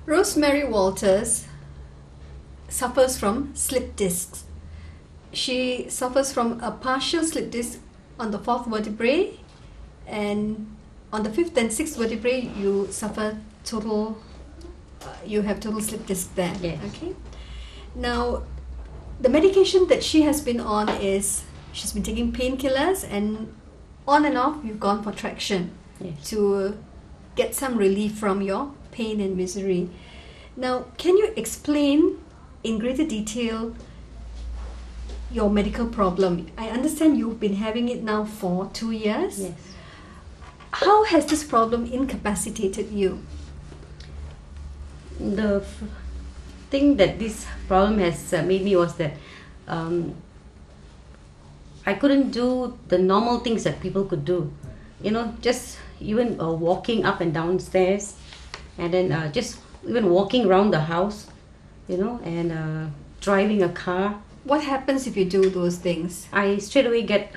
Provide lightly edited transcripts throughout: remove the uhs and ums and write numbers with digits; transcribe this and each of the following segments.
Rosemary Walters suffers from slip discs. She suffers from a partial slip disc on the 4th vertebrae, and on the 5th and 6th vertebrae you suffer total, you have total slip disc there. Yes. Okay. Now, the medication that she has been on is, she's been taking painkillers, and on and off you've gone for traction. Yes. To get some relief from your pain and misery. Now, can you explain in greater detail your medical problem? I understand you've been having it now for 2 years. Yes. How has this problem incapacitated you? The thing that this problem has made me was that I couldn't do the normal things that people could do. You know, just even walking up and down stairs, and then just even walking around the house, you know, and driving a car. What happens if you do those things? I straight away get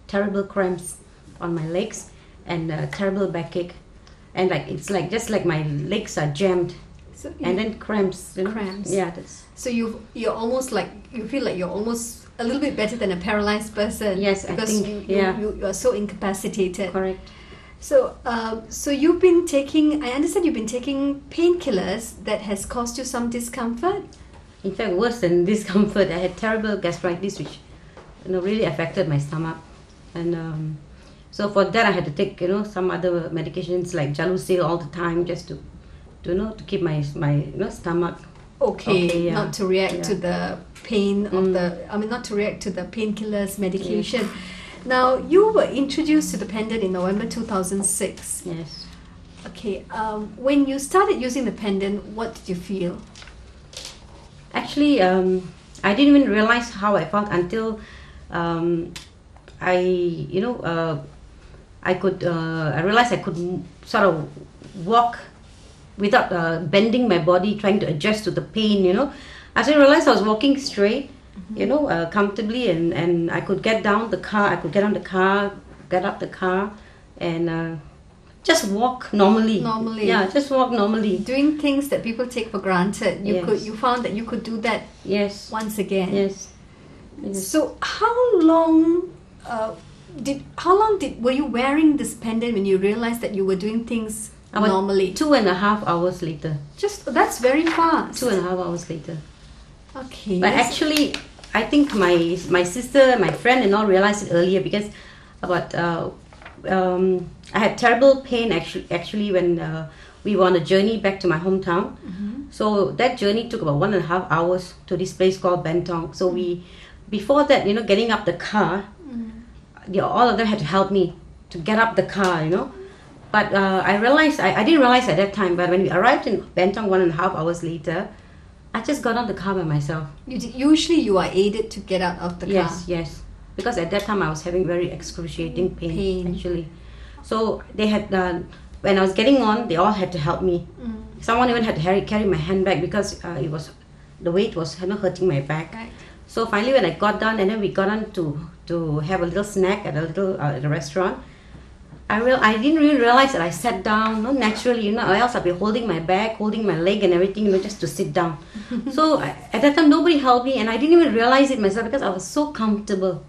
terrible cramps on my legs and terrible backache, and like it's like just like my legs are jammed, So and then cramps. You know? Cramps. Yeah, that's. So you're almost like, you feel like you're almost a little bit better than a paralyzed person. Yes, I because think, you are so incapacitated. Correct. So, so you've been taking, I understand you've been taking painkillers that has caused you some discomfort? In fact, worse than discomfort, I had terrible gastritis, which really affected my stomach, and so for that I had to take some other medications like Jalusil all the time, just to to keep my stomach Okay, yeah. not to react to the pain of not to react to the painkillers medication. Yes. Now, you were introduced to the pendant in November 2006. Yes. Okay, when you started using the pendant, what did you feel? Actually, I didn't even realize how I felt until I realized I could sort of walk without bending my body, trying to adjust to the pain. As I realized I was walking straight, comfortably, and I could get down the car. I could get on the car, get up the car, and just walk normally. Normally. Yeah, just walk normally. Doing things that people take for granted. Yes. You found that you could do that. Yes. Once again. Yes. So how long were you wearing this pendant when you realized that you were doing things About normally? 2.5 hours later. That's very fast. 2.5 hours later. Okay. But actually, I think my sister, my friend, and all realized it earlier, because about I had terrible pain actually when we were on a journey back to my hometown. Mm-hmm. So that journey took about 1.5 hours to this place called Bentong. So before that, getting up the car, all of them had to help me to get up the car, But I realized, I didn't realize at that time, but when we arrived in Bentong 1.5 hours later, I just got out the car by myself. Usually you are aided to get out of the car. Yes. Because at that time I was having very excruciating pain. Actually. So they had, when I was getting on, they all had to help me. Someone even had to carry my handbag because the weight was hurting my back. Right. So finally when I got down, and then we got on to have a little snack at a restaurant, I didn't really realize that I sat down, not naturally, or else I'd be holding my back, holding my leg and everything, just to sit down. So at that time, nobody helped me, and I didn't even realize it myself because I was so comfortable.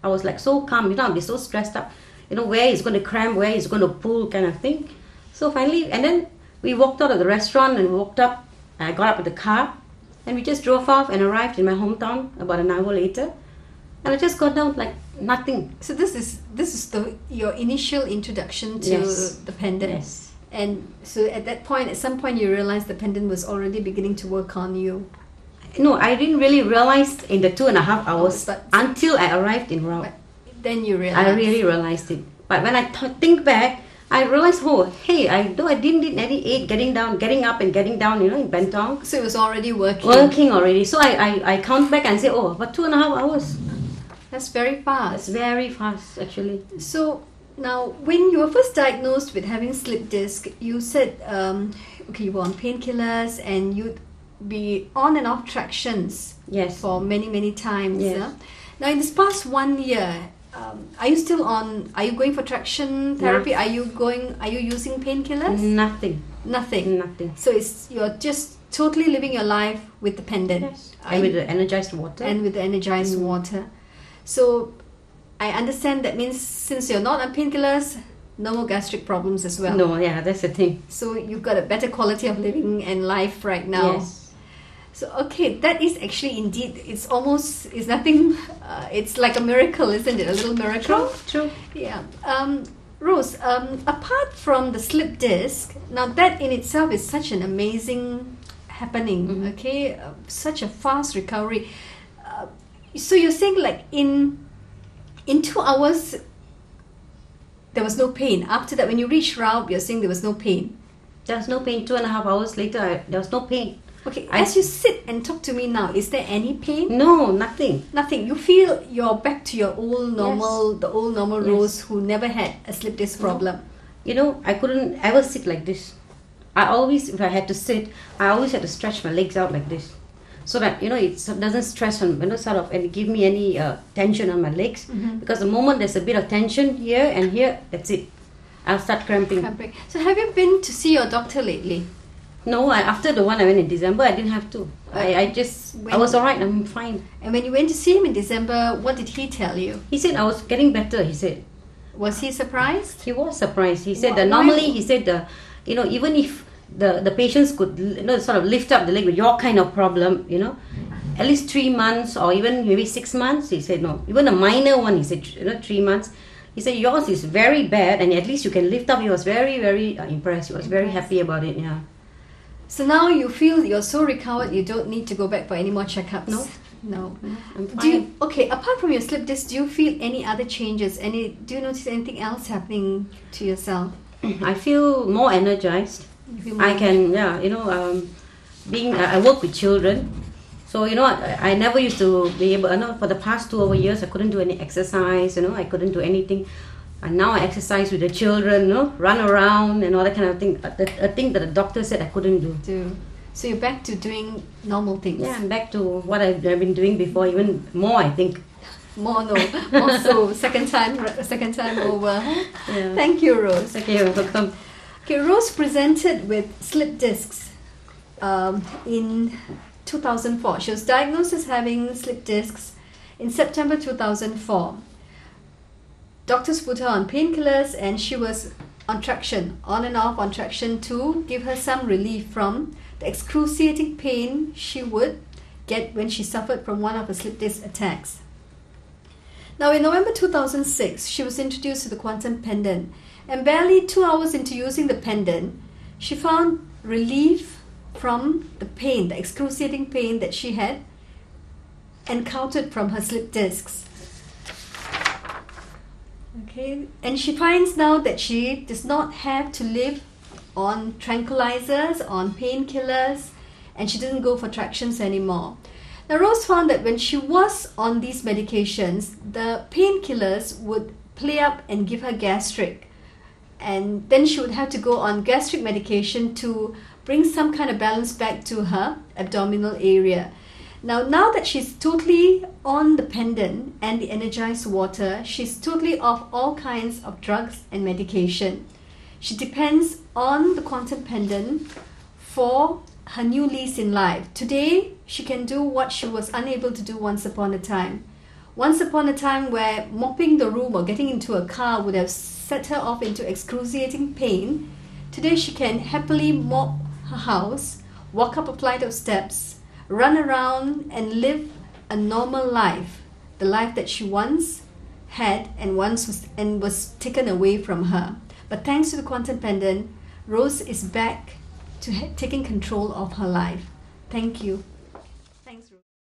I was like so calm, I'd be so stressed up, where it's going to cramp, where it's going to pull kind of thing. So finally, and then we walked out of the restaurant and walked up, I got up with the car, and we just drove off and arrived in my hometown about an hour later. And I just got down like nothing. So this is your initial introduction to the pendant. Yes. And so at some point you realized the pendant was already beginning to work on you. No, I didn't really realize in the 2.5 hours until I arrived in Rao. Then you realized. I really realized it. But when I think back, I realized, hey, I didn't need any aid getting up and getting down, in Bentong. So it was already working. Working already. So I count back and say, about 2.5 hours. That's very fast. That's very fast, actually. So now, when you were first diagnosed with having slip disc, you said, you were on painkillers and you'd be on and off tractions. Yes. For many, many times. Yes. Now, in this past 1 year, Are you still on? Are you going for traction therapy? Are you using painkillers? Nothing. Nothing. So you're just totally living your life with the pendant. Yes. And with the energized water. So I understand that means since you're not on painkillers, no more gastric problems as well. No, yeah, that's the thing. So you've got a better quality of living and life right now. Yes. So okay, that is actually indeed, it's nothing, it's like a miracle, isn't it? A little miracle. True. Yeah. Rose, apart from the slip disc, now that in itself is such an amazing happening, okay? Such a fast recovery. So you're saying like in 2 hours, there was no pain. After that, when you reached Raub, you're saying there was no pain. There was no pain. 2.5 hours later, there was no pain. Okay, as you sit and talk to me now, is there any pain? No, nothing. Nothing. You feel you're back to your old normal, the old normal Rose who never had a slip disc problem. You know, I couldn't ever sit like this. If I had to sit, I always had to stretch my legs out like this. So that, you know, it doesn't stress on, and give me any tension on my legs. Because the moment there's a bit of tension here and here, that's it. I'll start cramping. So have you been to see your doctor lately? No, after the one I went in December, I didn't have to. I was alright, I'm fine. And when you went to see him in December, what did he tell you? He said I was getting better, he said. Was he surprised? He was surprised. He said that normally, he said, even if the patients could, sort of lift up the leg with your kind of problem, at least 3 months or even maybe 6 months, he said no. Even a minor one, he said, 3 months. He said yours is very bad and at least you can lift up. He was very, very impressed. He was very happy about it, yeah. So now you feel you're so recovered, you don't need to go back for any more checkups? No. I'm fine. Apart from your slip disc, do you feel any other changes? Do you notice anything else happening to yourself? I feel more energized. I can, I work with children. So, I never used to be able, for the past 2 years, I couldn't do any exercise, I couldn't do anything. And now I exercise with the children, run around and all that kind of thing. A thing that the doctor said I couldn't do. So you're back to doing normal things? Yeah, I'm back to what I've been doing before, even more, I think. More so second time over. Yeah. Thank you, Rose. Okay, you're welcome. Okay, Rose presented with slip discs in 2004. She was diagnosed as having slip discs in September 2004. Doctors put her on painkillers and she was on traction, on and off on traction to give her some relief from the excruciating pain she would get when she suffered from one of her slip disc attacks. Now in November 2006, she was introduced to the quantum pendant, and barely 2 hours into using the pendant, she found relief from the pain, the excruciating pain that she had encountered from her slip discs. Okay, and she finds now that she does not have to live on tranquilizers, on painkillers, and she doesn't go for tractions anymore. Now, Rose found that when she was on these medications, the painkillers would play up and give her gastric. And then she would have to go on gastric medication to bring some kind of balance back to her abdominal area. Now that she's totally on the pendant and the energized water, she's totally off all kinds of drugs and medication. She depends on the quantum pendant for her new lease in life. Today, she can do what she was unable to do once upon a time. Once upon a time where mopping the room or getting into a car would have set her off into excruciating pain, today she can happily mop her house, walk up a flight of steps, run around and live a normal life, the life that she once had and was taken away from her. But thanks to the quantum pendant, Rose is back to taking control of her life. Thank you.